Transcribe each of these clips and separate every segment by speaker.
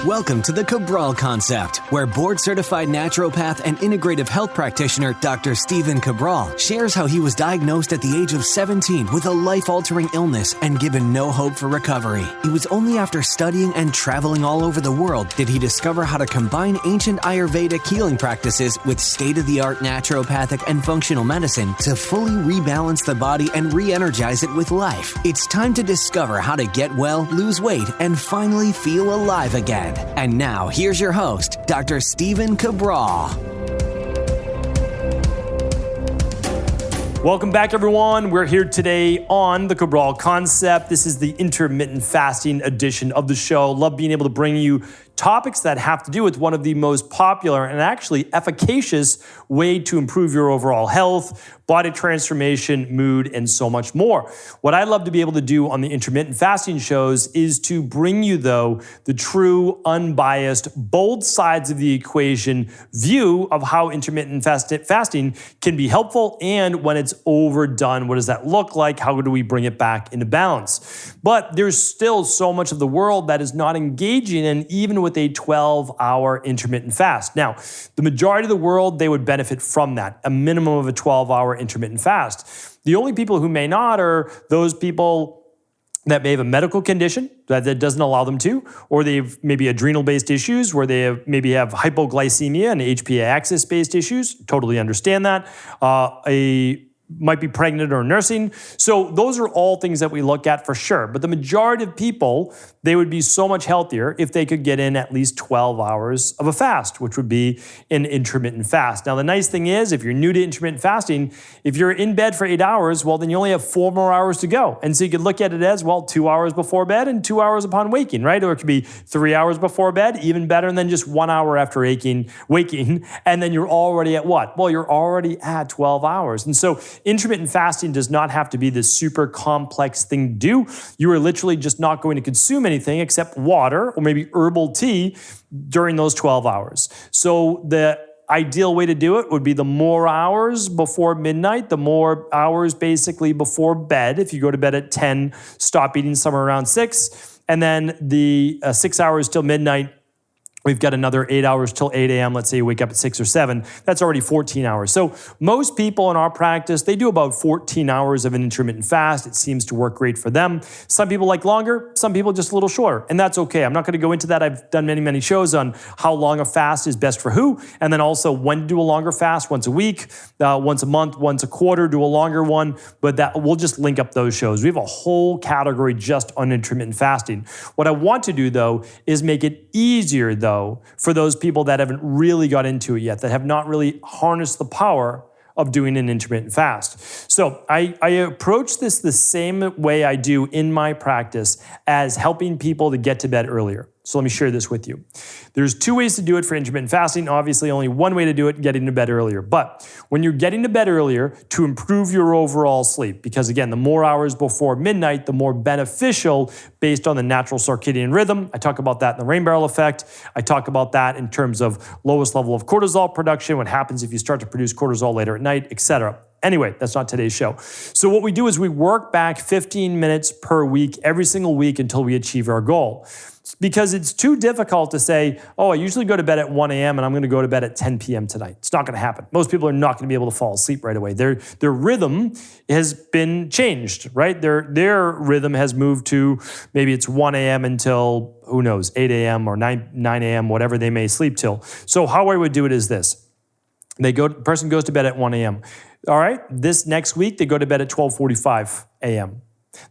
Speaker 1: Welcome to the Cabral Concept, where board-certified naturopath and integrative health practitioner Dr. Stephen Cabral shares how he was diagnosed at the age of 17 with a life-altering illness and given no hope for recovery. It was only after studying and traveling all over the world did he discover how to combine ancient Ayurvedic healing practices with state-of-the-art naturopathic and functional medicine to fully rebalance the body and re-energize it with life. It's time to discover how to get well, lose weight, and finally feel alive again. And now, here's your host, Dr. Stephen Cabral.
Speaker 2: Welcome back, everyone. We're here today on the Cabral Concept. This is the intermittent fasting edition of the show. Love being able to bring you topics that have to do with one of the most popular and actually efficacious way to improve your overall health, body transformation, mood, and so much more. What I love to be able to do on the intermittent fasting shows is to bring you, though, the true, unbiased, both sides of the equation view of how intermittent fasting can be helpful, and when it's overdone, what does that look like? How do we bring it back into balance? But there's still so much of the world that is not engaging in even with a 12-hour intermittent fast. Now, the majority of the world, they would benefit from that, a minimum of a 12-hour intermittent fast. The only people who may not are those people that may have a medical condition that doesn't allow them to, or they've maybe adrenal-based issues where they maybe have hypoglycemia and HPA axis-based issues. Totally understand that. Might be pregnant or nursing. So those are all things that we look at for sure. But the majority of people, they would be so much healthier if they could get in at least 12 hours of a fast, which would be an intermittent fast. Now, the nice thing is, if you're new to intermittent fasting, if you're in bed for 8 hours, well, then you only have 4 more hours to go. And so you could look at it as, well, 2 hours before bed and 2 hours upon waking, right? Or it could be 3 hours before bed, even better, and then just 1 hour after waking, and then you're already at what? Well, you're already at 12 hours. And so intermittent fasting does not have to be this super complex thing to do. You are literally just not going to consume anything except water or maybe herbal tea during those 12 hours. So the ideal way to do it would be the more hours before midnight, the more hours basically before bed. If you go to bed at 10, stop eating somewhere around 6. And then the 6 hours till midnight, we've got another 8 hours till 8 a.m. Let's say you wake up at 6 or 7. That's already 14 hours. So most people in our practice, they do about 14 hours of an intermittent fast. It seems to work great for them. Some people like longer, some people just a little shorter, and that's okay. I'm not going to go into that. I've done many, many shows on how long a fast is best for who, and then also when to do a longer fast, once a week, once a month, once a quarter, do a longer one, but that we'll just link up those shows. We have a whole category just on intermittent fasting. What I want to do, though, is make it easier, though, for those people that haven't really got into it yet, that have not really harnessed the power of doing an intermittent fast. So I approach this the same way I do in my practice as helping people to get to bed earlier. So let me share this with you. There's 2 ways to do it for intermittent fasting. Obviously, only one way to do it, getting to bed earlier. But when you're getting to bed earlier, to improve your overall sleep, because again, the more hours before midnight, the more beneficial based on the natural circadian rhythm. I talk about that in the rain barrel effect. I talk about that in terms of lowest level of cortisol production, what happens if you start to produce cortisol later at night, etc. Anyway, that's not today's show. So what we do is we work back 15 minutes per week, every single week until we achieve our goal. Because it's too difficult to say, oh, I usually go to bed at 1 a.m. and I'm going to go to bed at 10 p.m. tonight. It's not going to happen. Most people are not going to be able to fall asleep right away. Their rhythm has been changed, right? Their rhythm has moved to maybe it's 1 a.m. until, who knows, 8 a.m. or 9 a.m., whatever they may sleep till. So how I would do it is this. The person goes to bed at 1 a.m. All right, this next week, they go to bed at 12:45 a.m.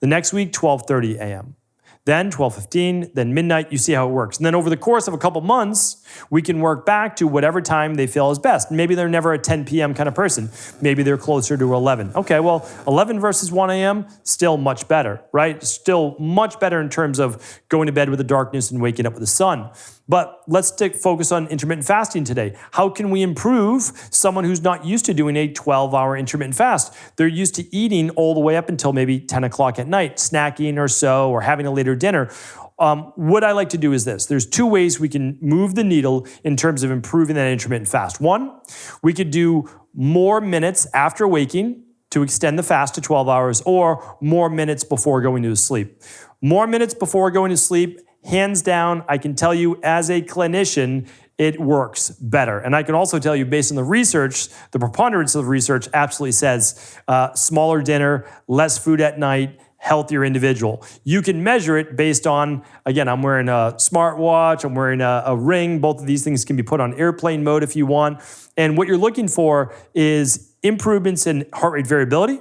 Speaker 2: The next week, 12:30 a.m. Then 12:15, then midnight, you see how it works. And then over the course of a couple months, we can work back to whatever time they feel is best. Maybe they're never a 10 p.m. kind of person. Maybe they're closer to 11. Okay, well, 11 versus 1 a.m., still much better, right? Still much better in terms of going to bed with the darkness and waking up with the sun. But let's focus on intermittent fasting today. How can we improve someone who's not used to doing a 12-hour intermittent fast? They're used to eating all the way up until maybe 10 o'clock at night, snacking or so, or having a later dinner. What I like to do is this. There's 2 ways we can move the needle in terms of improving that intermittent fast. One, we could do more minutes after waking to extend the fast to 12 hours, or more minutes before going to sleep. More minutes before going to sleep hands down, I can tell you as a clinician, it works better. And I can also tell you based on the research, the preponderance of the research absolutely says smaller dinner, less food at night, healthier individual. You can measure it based on, again, I'm wearing a smartwatch, I'm wearing a ring. Both of these things can be put on airplane mode if you want. And what you're looking for is improvements in heart rate variability,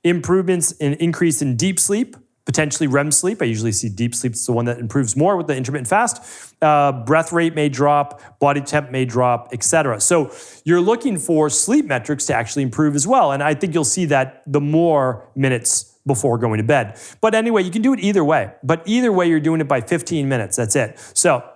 Speaker 2: improvements in increase in deep sleep, potentially REM sleep. I usually see deep sleep is the one that improves more with the intermittent fast. Breath rate may drop, body temp may drop, etc. So you're looking for sleep metrics to actually improve as well. And I think you'll see that the more minutes before going to bed. But anyway, you can do it either way. But either way, you're doing it by 15 minutes. That's it. So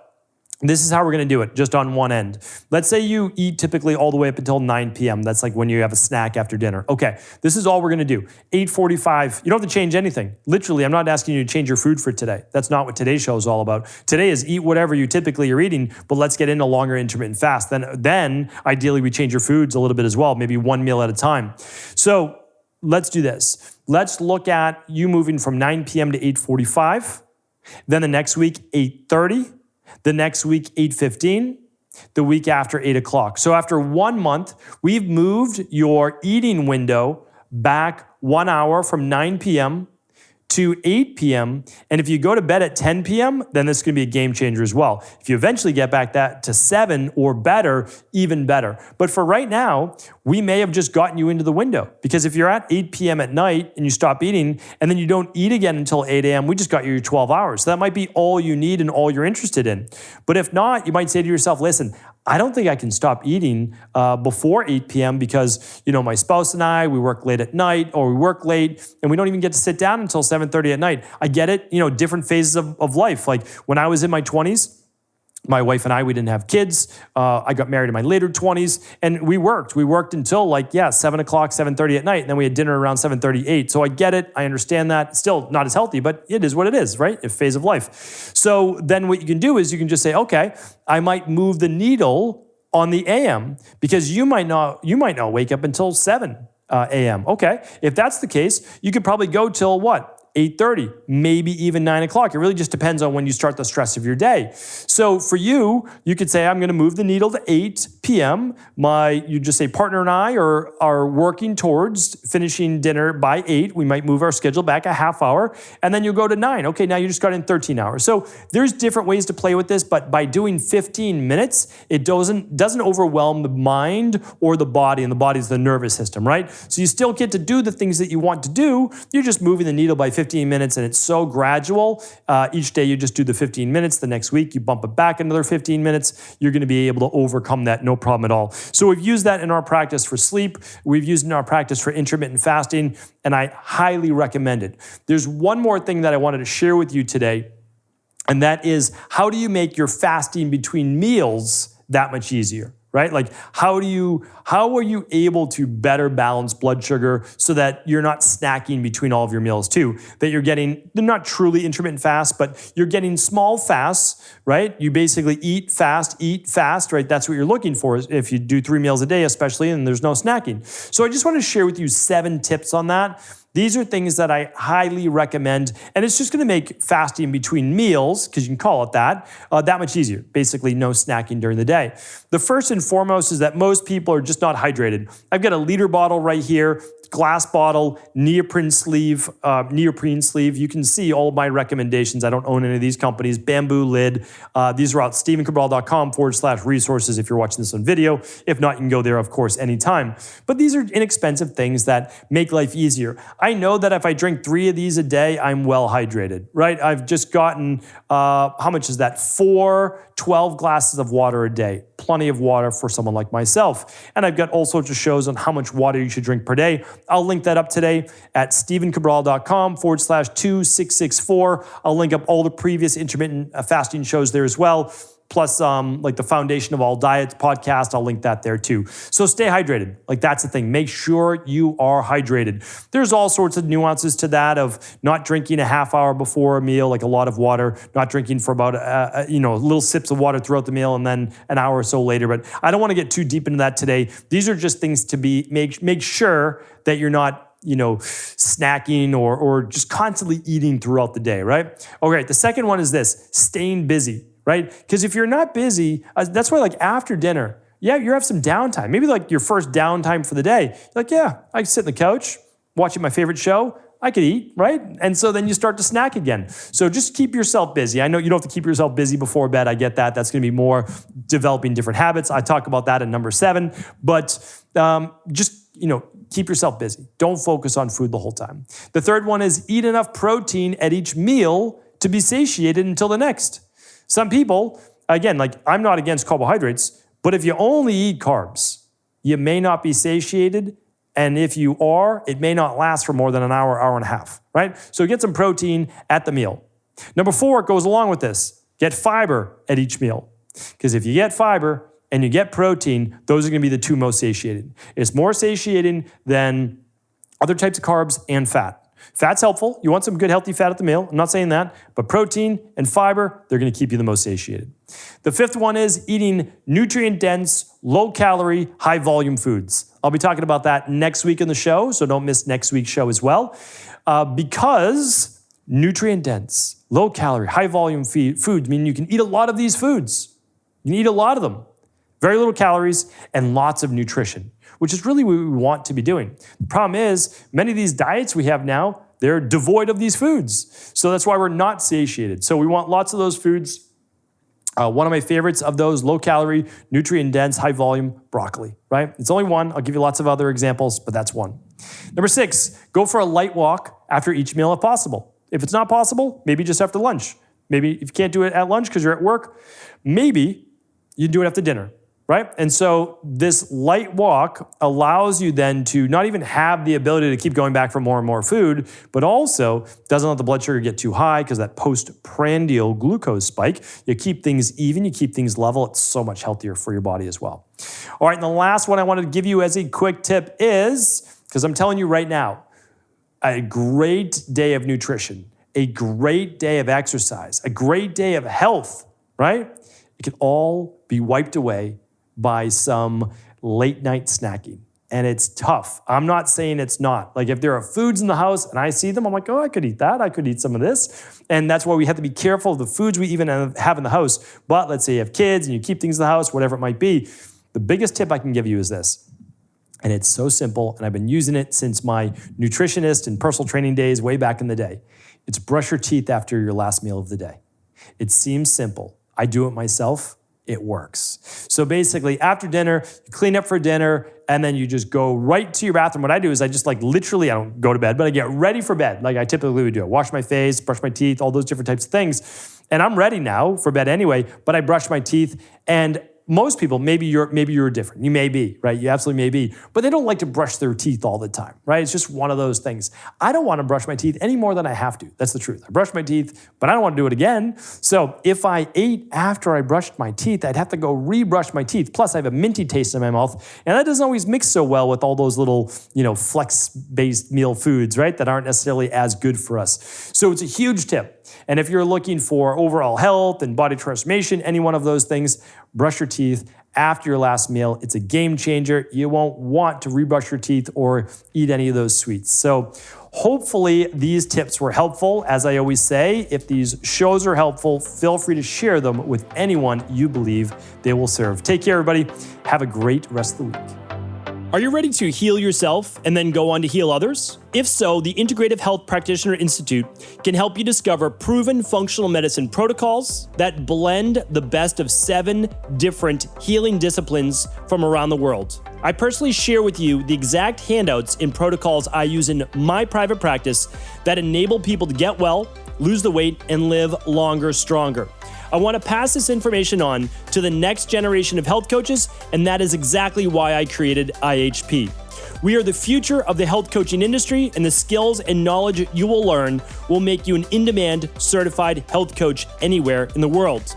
Speaker 2: this is how we're going to do it, just on one end. Let's say you eat typically all the way up until 9 p.m. That's like when you have a snack after dinner. Okay, this is all we're going to do. 8:45, you don't have to change anything. Literally, I'm not asking you to change your food for today. That's not what today's show is all about. Today is eat whatever you typically are eating, but let's get into longer intermittent fast. Then ideally, we change your foods a little bit as well, maybe one meal at a time. So let's do this. Let's look at you moving from 9 p.m. to 8:45. Then the next week, 8:30. The next week, 8:15. The week after, 8 o'clock. So after 1 month, we've moved your eating window back 1 hour from 9 p.m. to 8 p.m. And if you go to bed at 10 p.m., then this is going to be a game changer as well. If you eventually get back that to 7 or better, even better. But for right now, we may have just gotten you into the window, because if you're at 8 p.m. at night and you stop eating and then you don't eat again until 8 a.m., we just got you your 12 hours. So that might be all you need and all you're interested in. But if not, you might say to yourself, listen, I don't think I can stop eating before 8 p.m. because, my spouse and I, we work late at night, or we work late and we don't even get to sit down until 7:30 at night. I get it, different phases of life. Like when I was in my 20s, my wife and I, we didn't have kids. I got married in my later 20s, and we worked. We worked until 7 o'clock, 7:30 at night, and then we had dinner around 7:30, 8. So I get it. I understand that. Still not as healthy, but it is what it is, right? A phase of life. So then what you can do is you can just say, okay, I might move the needle on the AM, because you might not wake up until 7 a.m. Okay, if that's the case, you could probably go till what? 8:30, maybe even 9 o'clock. It really just depends on when you start the stress of your day. So for you, you could say, I'm going to move the needle to 8 p.m. You just say partner and I are working towards finishing dinner by 8. We might move our schedule back a half hour, and then you go to 9. Okay, now you just got in 13 hours. So there's different ways to play with this, but by doing 15 minutes, it doesn't overwhelm the mind or the body, and the body is the nervous system, right? So you still get to do the things that you want to do. You're just moving the needle by 15 minutes, and it's so gradual. Each day you just do the 15 minutes. The next week you bump it back another 15 minutes. You're going to be able to overcome that, no problem at all. So we've used that in our practice for sleep. We've used it in our practice for intermittent fasting, and I highly recommend it. There's one more thing that I wanted to share with you today, and that is, how do you make your fasting between meals that much easier? Right? Like how are you able to better balance blood sugar so that you're not snacking between all of your meals too? That they're not truly intermittent fast, but you're getting small fasts, right? You basically eat fast, right? That's what you're looking for if you do 3 meals a day, especially, and there's no snacking. So I just want to share with you 7 tips on that. These are things that I highly recommend, and it's just going to make fasting between meals, because you can call it that much easier. Basically, no snacking during the day. The first and foremost is that most people are just not hydrated. I've got a liter bottle right here, glass bottle, neoprene sleeve. You can see all of my recommendations. I don't own any of these companies. Bamboo lid. These are out stevencabral.com/resources if you're watching this on video. If not, you can go there, of course, anytime. But these are inexpensive things that make life easier. I know that if I drink 3 of these a day, I'm well hydrated, right? I've just gotten, how much is that? 12 glasses of water a day. Plenty of water for someone like myself. And I've got all sorts of shows on how much water you should drink per day. I'll link that up today at stevencabral.com/2664. I'll link up all the previous intermittent fasting shows there as well. Plus, like the Foundation of All Diets podcast, I'll link that there too. So stay hydrated. Like that's the thing. Make sure you are hydrated. There's all sorts of nuances to that, of not drinking a half hour before a meal, like a lot of water, not drinking for about, little sips of water throughout the meal, and then an hour or so later. But I don't want to get too deep into that today. These are just things to make sure that you're not snacking or just constantly eating throughout the day, right? Okay, the second one is this, staying busy, right? Because if you're not busy, that's why like after dinner, you have some downtime. Maybe like your first downtime for the day. You're like, I can sit on the couch, watching my favorite show. I could eat, right? And so then you start to snack again. So just keep yourself busy. I know you don't have to keep yourself busy before bed. I get that. That's going to be more developing different habits. I talk about that in number 7. But just, keep yourself busy. Don't focus on food the whole time. The third one is eat enough protein at each meal to be satiated until the next. Some people, again, like I'm not against carbohydrates, but if you only eat carbs, you may not be satiated. And if you are, it may not last for more than an hour, hour and a half, right? So get some protein at the meal. Number 4 goes along with this. Get fiber at each meal. Because if you get fiber and you get protein, those are going to be the 2 most satiating. It's more satiating than other types of carbs and fat. Fat's helpful. You want some good healthy fat at the meal. I'm not saying that. But protein and fiber, they're going to keep you the most satiated. The 5th one is eating nutrient-dense, low-calorie, high-volume foods. I'll be talking about that next week in the show, so don't miss next week's show as well. Because nutrient-dense, low-calorie, high-volume foods mean you can eat a lot of these foods. You can eat a lot of them. Very little calories and lots of nutrition, which is really what we want to be doing. The problem is, many of these diets we have now, they're devoid of these foods. So that's why we're not satiated. So we want lots of those foods. One of my favorites of those, low-calorie, nutrient-dense, high-volume, broccoli, right? It's only one. I'll give you lots of other examples, but that's one. Number 6, go for a light walk after each meal if possible. If it's not possible, maybe just after lunch. Maybe if you can't do it at lunch because you're at work, maybe you do it after dinner. Right? And so this light walk allows you then to not even have the ability to keep going back for more and more food, but also doesn't let the blood sugar get too high because that postprandial glucose spike, you keep things even, you keep things level. It's so much healthier for your body as well. All right, and the last one I wanted to give you as a quick tip is, because I'm telling you right now, a great day of nutrition, a great day of exercise, a great day of health, right? It can all be wiped away by some late night snacking. And it's tough. I'm not saying it's not. Like if there are foods in the house and I see them, I'm like, I could eat that. I could eat some of this. And that's why we have to be careful of the foods we even have in the house. But let's say you have kids and you keep things in the house, whatever it might be. The biggest tip I can give you is this. And it's so simple. And I've been using it since my nutritionist and personal training days way back in the day. It's brush your teeth after your last meal of the day. It seems simple. I do it myself. It works. So basically, after dinner, you clean up for dinner, and then you just go right to your bathroom. What I do is I just literally, I don't go to bed, but I get ready for bed like I typically would do. I wash my face, brush my teeth, all those different types of things. And I'm ready now for bed anyway, but I brush my teeth. And most people, maybe you're different. You may be, right? You absolutely may be. But they don't like to brush their teeth all the time, right? It's just one of those things. I don't want to brush my teeth any more than I have to. That's the truth. I brush my teeth, but I don't want to do it again. So if I ate after I brushed my teeth, I'd have to go re-brush my teeth. Plus, I have a minty taste in my mouth. And that doesn't always mix so well with all those little, flex-based meal foods, right? That aren't necessarily as good for us. So it's a huge tip. And if you're looking for overall health and body transformation, any one of those things, brush your teeth after your last meal. It's a game changer. You won't want to rebrush your teeth or eat any of those sweets. So hopefully these tips were helpful. As I always say, if these shows are helpful, feel free to share them with anyone you believe they will serve. Take care, everybody. Have a great rest of the week. Are you ready to heal yourself and then go on to heal others? If so, the Integrative Health Practitioner Institute can help you discover proven functional medicine protocols that blend the best of 7 different healing disciplines from around the world. I personally share with you the exact handouts and protocols I use in my private practice that enable people to get well, lose the weight, and live longer, stronger. I want to pass this information on to the next generation of health coaches, and that is exactly why I created IHP. We are the future of the health coaching industry, and the skills and knowledge you will learn will make you an in-demand certified health coach anywhere in the world.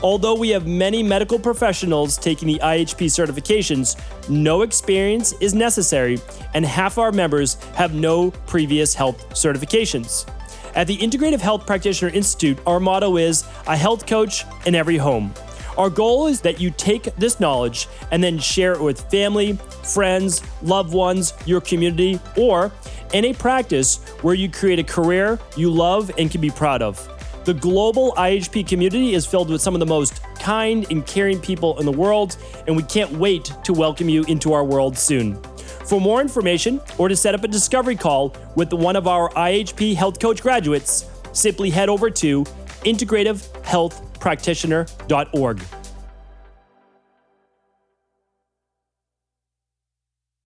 Speaker 2: Although we have many medical professionals taking the IHP certifications, no experience is necessary, and half our members have no previous health certifications. At the Integrative Health Practitioner Institute, our motto is a health coach in every home. Our goal is that you take this knowledge and then share it with family, friends, loved ones, your community, or in a practice where you create a career you love and can be proud of. The global IHP community is filled with some of the most kind and caring people in the world, and we can't wait to welcome you into our world soon. For more information or to set up a discovery call with one of our IHP Health Coach graduates, simply head over to integrativehealthpractitioner.org.